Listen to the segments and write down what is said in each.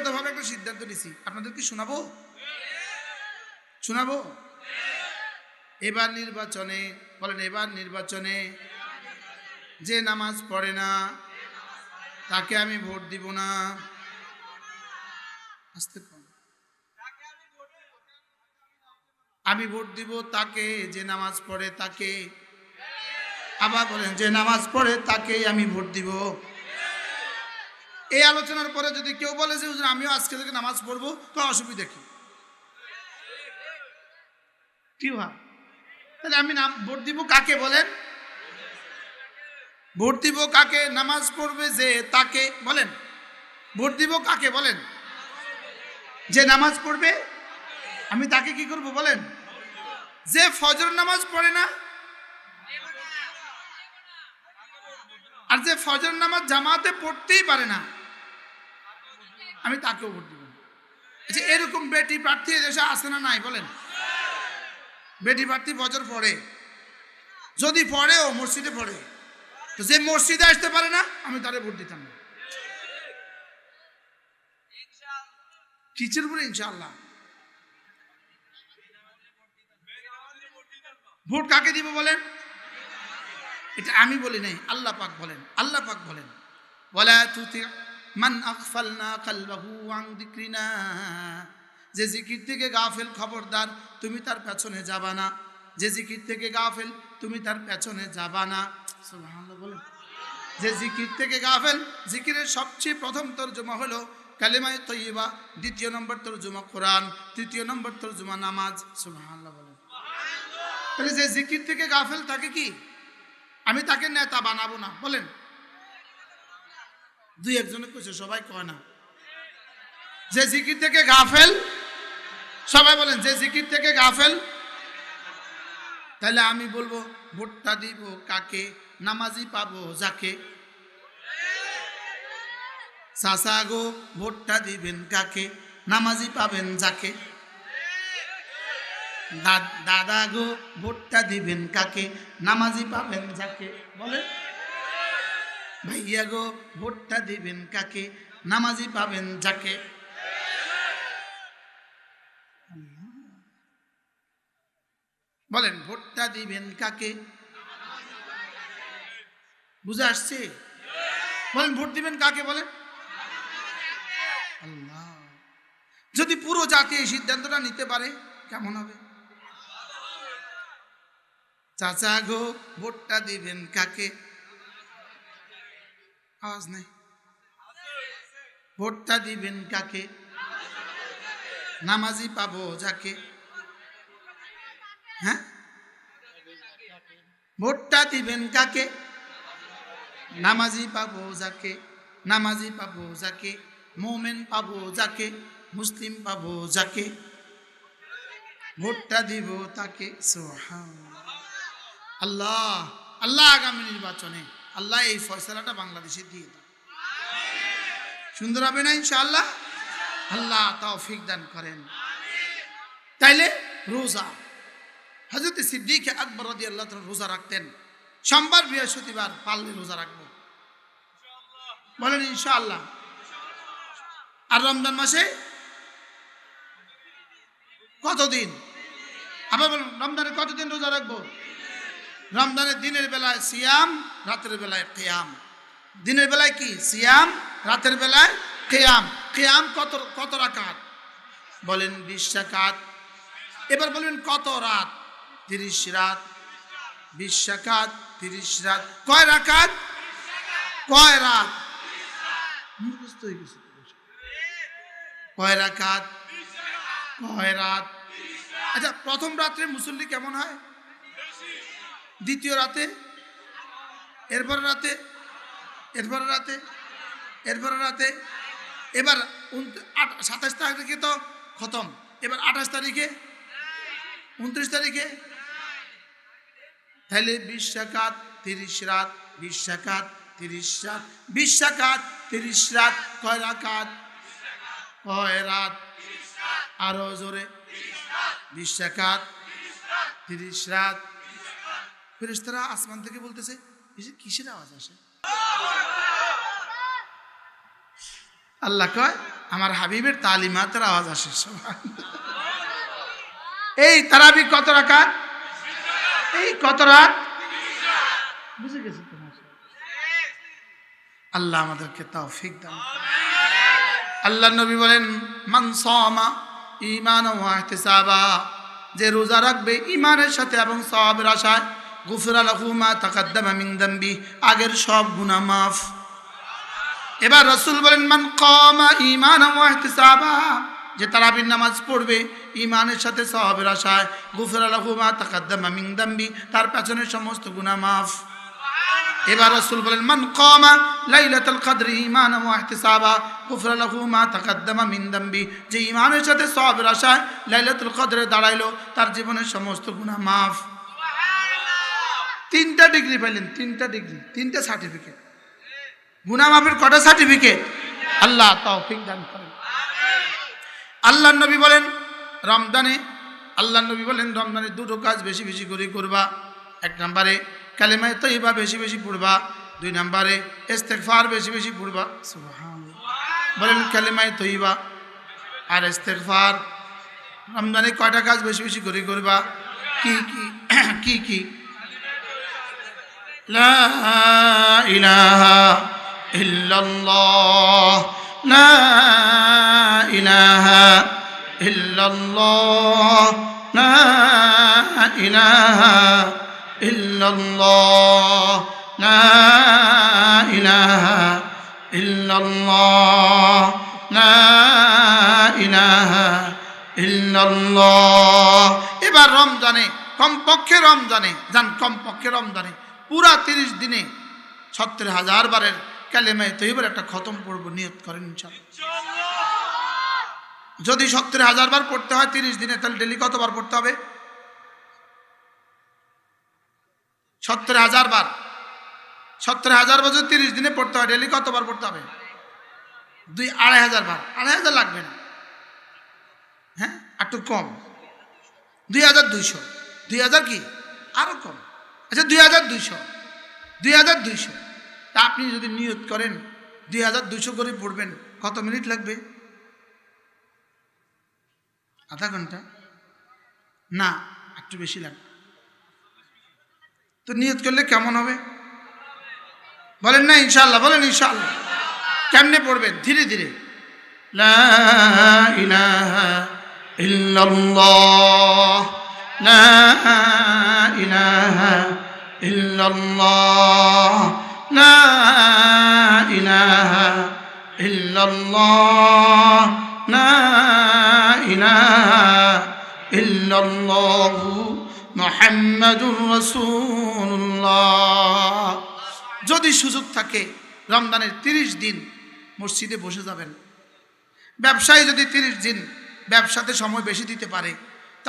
ব্যক্তিগতভাবে একটা সিদ্ধান্ত নিছি, আপনাদের কি শোনাবো? শোনাবো? এবার নির্বাচনে, বলেন, এবার নির্বাচনে যে নামাজ পড়ে না তাকে আমি ভোট দিব না। আস্তে কম। আমি ভোট দিব তাকে যে নামাজ পড়ে তাকে। আবার বলেন, যে নামাজ পড়ে তাকেই আমি ভোট দিব। এই আলোচনার পরে যদি কেউ বলে যে হুজুর আমিও আজকে থেকে নামাজ পড়বো, তো অসুবিধা কি? কি ভাব? তাহলে আমি ভোট দিব কাকে বলেন? ভোট দিব কাকে? নামাজ পড়বে যে তাকে। বলেন, ভোট দিব কাকে বলেন? যে নামাজ পড়বে, আমি তাকে কি করব বলেন? যে ফজর নামাজ পড়ে না আর যে ফজর নামাজ জামাতে পড়তেই পারে না, আমি তাকেও ভোট দিব। আচ্ছা, এরকম বেটি প্রার্থী দেশে আছে না নাই বলেন? বেটি প্রার্থী ফজর পড়ে, যদি পড়েও মসজিদে পড়ে, তো যে মসজিদে আসতে পারে না, আমি তারে ভোট দিতাম না। কিসের উপরে ইনশাআল্লাহ? ভোট কাকে দিব বলেন? এটা আমি বলি নাই, আল্লাহ পাক বলেন। আল্লাহ পাক বলেন, ওয়ালা তুতি মান আগফালনা কলবাহু আন যিকরিনা, যে জিকির থেকে গাফেল, খবরদার তুমি তার পেছনে যাবা না। যে জিকির থেকে গাফেল, তুমি তার পেছনে যাবা না। সুবহানাল্লাহ বলেন। যে জিকির থেকে গাফেল, জিকিরের সবচেয়ে প্রথম তরজমা হলো কালিমায়ে তয়্যিবা, দ্বিতীয় নম্বর তরজমা কোরআন, তৃতীয় নম্বর তরজমা নামাজ। সুবহানাল্লাহ বলেন। তাহলে যে জিকির থেকে গাফেল তাকে কি আমি তাকে নেতা বানাবো না বলেন? দুই একজনে কইছে, সবাই কয় না। যে জিকির থেকে গাফেল, সবাই বলেন, যে জিকির থেকে গাফেল। তাহলে আমি বলবো ভোটটা দিব কাকে? নামাজি পাবো যাকে। চাচা গো ভোটটা দিবেন কাকে? নামাজি পাবেন যাকে। দাদা গো ভোটটা দিবেন কাকে? নামাজি পাবেন যাকে। বলেন, ভাইয়া গো ভোটটা দিবেন কাকে? নামাজি পাবেন যাকে। বলেন, ভোটটা দিবেন কাকে? বুঝে আসছে? বলেন, ভোট দিবেন কাকে বলেন? আল্লাহ। যদি পুরো জাতি এই সিদ্ধান্তটা নিতে পারে কেমন হবে? চাচা গো ভোটটা দিবেন কাকে? আওয়াজ নাই। ভোটটা দিবেন কাকে? নামাজি পাবো যাকে। হ্যাঁ, ভোটটা দিবেন কাকে? নামাজি পাবো যাকে। নামাজি পাবো যাকে, মুমিন পাবো যাকে, মুসলিম পাবো যাকে, ভোটটা দিব তাকে। সুবহানাল্লাহ। আল্লাহ, আল্লাহ আগামী নির্বাচনে আল্লাহ এই ফয়সালাটা বাংলাদেশে দিয়ে দাও। সুন্দর হবে না ইনশাআল্লাহ? আল্লাহ তৌফিক দান করেন। তাইলে রোজা, হযরত সিদ্দিক আকবর রাদিয়াল্লাহু তাআলা রোজা রাখতেন। সোমবার বৃহস্পতিবার পারলে রোজা রাখবো, বলেন ইনশাআল্লাহ। আর রমজান মাসে কতদিন? আবার বলুন, রমজানে কতদিন রোজা রাখবো? রমজানের দিনের বেলায় সিয়াম, রাতের বেলায় কিয়াম। দিনের বেলায় কি সিয়াম, রাতের বেলায় কিয়াম। কিয়াম কত রাকাত? বলেন 20 রাকাত। এবার বলবেন কত রাত? 30 রাত। 20 রাকাত, 30 রাত, কয় রাকাত? কয় রাত? মুখস্থ হয়ে গেছে। কয় রাকাত? কয় রাত? আচ্ছা, প্রথম রাত্রে মুসল্লি কেমন হয়? দ্বিতীয় রাতে, এরপরে রাতে, এরপরে রাতে, এরপরে রাতে। এবার 27 তারিখে তো খতম, এবার 28 তারিখে, 29 তারিখে। তাহলে 20 রাকাত 30 রাত, 20 রাকাত 30 রাত, 20 রাকাত 30 রাত, কয় রাকাত? কয় রাত? আরো জোরে। 20 রাকাত 30 রাত। ফেরেশতারা আসমান থেকে বলতেছে, কিসের আওয়াজ আসে? আল্লাহ কয় আমার হাবিবের তালিমাতের আওয়াজ আসে। এই তারাবি কত রাকাত? এই কত রাত? বুঝে গেছি তো? আল্লাহ আমাদেরকে তৌফিক দান। আল্লাহ নবী বলেন, মান সামা ঈমানান ওয়া ইহতিসাবা, যে রোজা রাখবে ঈমানের সাথে এবং সওয়াবের আশায়, গুফিরা লাহু মা তাকাদ্দামা মিন যামবি, আগের সব গুনাহ মাফ। এবার রাসূল বলেন, মান কামা ঈমানান ওয়া ইহতিসাবা, যে তারাবির নামাজ পড়বে ঈমানের সাথে সওয়াবের আশায়, গুফিরা লাহু মা তাকাদ্দামা মিন যামবি, তার পেছনের সমস্ত গুনাহ মাফ। এবার রাসূল বলেন, মান কামা লাইলাতুল কদরি ঈমানান ওয়া ইহতিসাবা, গুফিরা লাহু মা তাকাদ্দামা মিন যামবি, যে ঈমানের সাথে সওয়াবের আশায় লাইলাতুল কদরে দাঁড়াইলো, তার জীবনের সমস্ত গুনাহ মাফ। তিনটা ডিগ্রি পাইলেন, তিনটা ডিগ্রি, তিনটা সার্টিফিকেট। গুনাহ মাফের কটা সার্টিফিকেট? আল্লাহ তৌফিক দান করেন। আল্লাহর নবী বলেন রমজানে দুটো কাজ বেশি বেশি করে করবা। এক নম্বরে কালেমায়ে তয়্যিবা বেশি বেশি পড়বা, দুই নম্বরে ইস্তেগফার বেশি বেশি পড়বা। সুবহানাল্লাহ। বলেন কালেমায়ে তয়্যিবা আর ইস্তেগফার। রমজানে কয়টা কাজ বেশি বেশি করে করবা? কি কি? কি কি? লা ইলাহা ইল্লাল্লাহ, লা ইলাহা ইল্লাল্লাহ, লা ইলাহা ইল্লাল্লাহ, লা ইলাহা ইল্লাল্লাহ, লা ইলাহা ইল্লাল্লাহ। এবার রমজানে কমপক্ষে পুরা 30 দিনে 70,000 বারের কালেমায়ে তয়্যিবার একটা খতম পড়ব, নিয়ত করেন ইনশাআল্লাহ। যদি 70,000 বার পড়তে হয় 30 দিনে, তাহলে ডেলি কতবার পড়তে হবে? 70,000 বার। 70,000 বার যদি 30 দিনে পড়তে হয়, ডেলি কতবার পড়তে হবে? 2,500 বার। 2,500 লাগবে না, হ্যাঁ একটু কম, 2,200। 2,000 কি আরো কম? আচ্ছা 2,200। তা আপনি যদি নিয়ত করেন 2,200 করে পড়বেন, কত মিনিট লাগবে? আধা ঘন্টা? না, একটু বেশি লাগবে। তো নিয়ত করলে কেমন হবে? বলেন না ইনশাআল্লাহ, বলেন ইনশাআল্লাহ। কেমনে পড়বেন? ধীরে ধীরে। লা ইলাহা ইল্লাল্লাহ, লা ইলাহা ইল্লাল্লাহ, লা ইলাহা ইল্লাল্লাহ, লা ইলাহা ইল্লাল্লাহু মুহাম্মাদুর রাসূলুল্লাহ। যদি সুযোগ থাকে রমজানের 30 দিন মসজিদে বসে যাবেন। ব্যবসায়ী যদি 30 দিন ব্যবসাতে সময় বেশি দিতে পারে, তো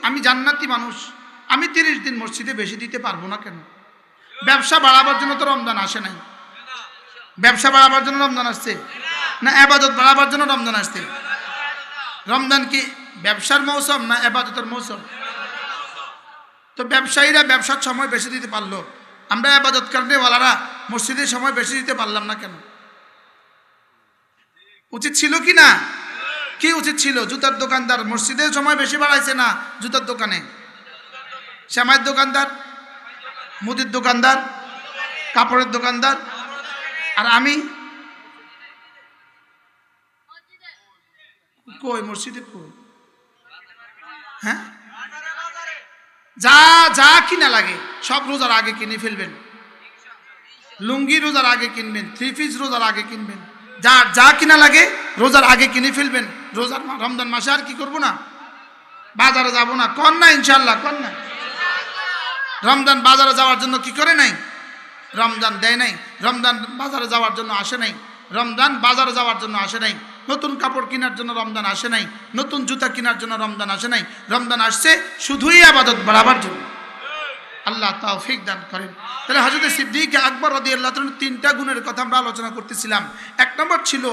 আমি জান্নাতি মানুষ, আমি 30 দিন মসজিদে বেশি দিতে পারবো না কেন? ব্যবসা বাড়াবার জন্য তো রমজান আসে নাই। ব্যবসা বাড়াবার জন্য রমজান আসছে না ইবাদত বাড়াবার জন্য রমজান আসছে? রমজান কি ব্যবসার মৌসুম না ইবাদতের মৌসুম? তো ব্যবসায়ীরা ব্যবসার সময় বেশি দিতে পারলো, আমরা ইবাদত করনেওয়ালারা মসজিদের সময় বেশি দিতে পারলাম না কেন? উচিত ছিল কি না? কি উচিত ছিল? জুতার দোকানদার মসজিদের সময় বেশি বাড়াইছে না জুতার দোকানে? শ্যামাইয়ের দোকানদার, মুদির দোকানদার, কাপড়ের দোকানদার, আর আমি কই মসজিদে কই? হ্যাঁ, যা যা কিনা লাগে সব রোজার আগে কিনে ফেলবেন। লুঙ্গি রোজার আগে কিনবেন, 3 পিস রোজার আগে কিনবেন, যা কিনা লাগে রোজার আগে কিনে ফেলবেন। রমজান মাসে আর কি করবো না? বাজারে যাব না? কর না ইনশাআল্লাহ, কর না। রমজান বাজারে যাওয়ার জন্য কি করে নাই? রমজান দেয় নাই। রমজান বাজারে যাওয়ার জন্য আসে নাই। রমজান বাজারে যাওয়ার জন্য আসে নাই। নতুন কাপড় কেনার জন্য রমজান আসে নাই। নতুন জুতা কেনার জন্য রমজান আসে নাই। রমজান আসছে শুধুই ইবাদত বাড়াবার জন্য। আল্লাহ তৌফিক দান করেন। তাহলে হযরত সিদ্দিক আকবর রাদিয়াল্লাহু তাআলা 3টা গুণের কথা আমরা আলোচনা করতেছিলাম। 1 নম্বর ছিল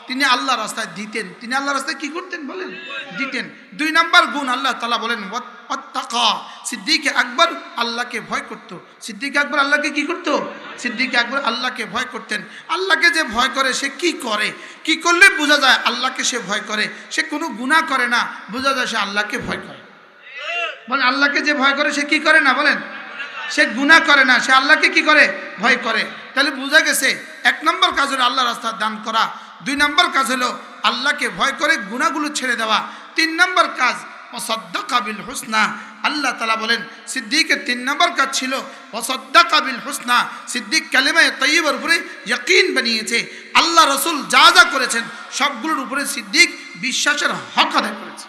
তিনি আল্লাহর রাস্তায় দিতেন। তিনি আল্লাহর রাস্তায় কি করতেন বলেন? দিতেন। 2 নম্বর গুণ আল্লাহ তাআলা বলেন ওয়াত্তাকা। সিদ্দিক আকবর আল্লাহকে ভয় করত। সিদ্দিক আকবর আল্লাহকে কি করত? সিদ্দিক আকবর আল্লাহকে ভয় করতেন। আল্লাহকে যে ভয় করে সে কি করে, কি করলে বোঝা যায় আল্লাহকে সে ভয় করে? সে কোনো গুনাহ করে না, বোঝা যায় সে আল্লাহকে ভয় করে। বলেন, আল্লাহকে যে ভয় করে সে কি করে না? বলেন, সে গুনাহ করে না, সে আল্লাহকে কি করে? ভয় করে। তাহলে বোঝা গেছে 1 নম্বর কাজ হলো আল্লাহর রাস্তায় দান করা, 2 নম্বর কাজ হলো আল্লাহকে ভয় করে গুনাহগুলো ছেড়ে দেওয়া, 3 নম্বর কাজ ওয়াসাদ্দাকা বিল হুসনা। আল্লাহ তাআলা বলেন সিদ্দিকের 3 নম্বর কাজ ছিল ওয়াসাদ্দাকা বিল হুসনা। সিদ্দিক কালিমায়ে তাইয়্যিবার উপরে ইয়াকিন বানিয়েছে। আল্লাহ রাসূল যা যা করেছেন সবগুলোর উপরে সিদ্দিক বিশ্বাসের হক আদায় করেছে।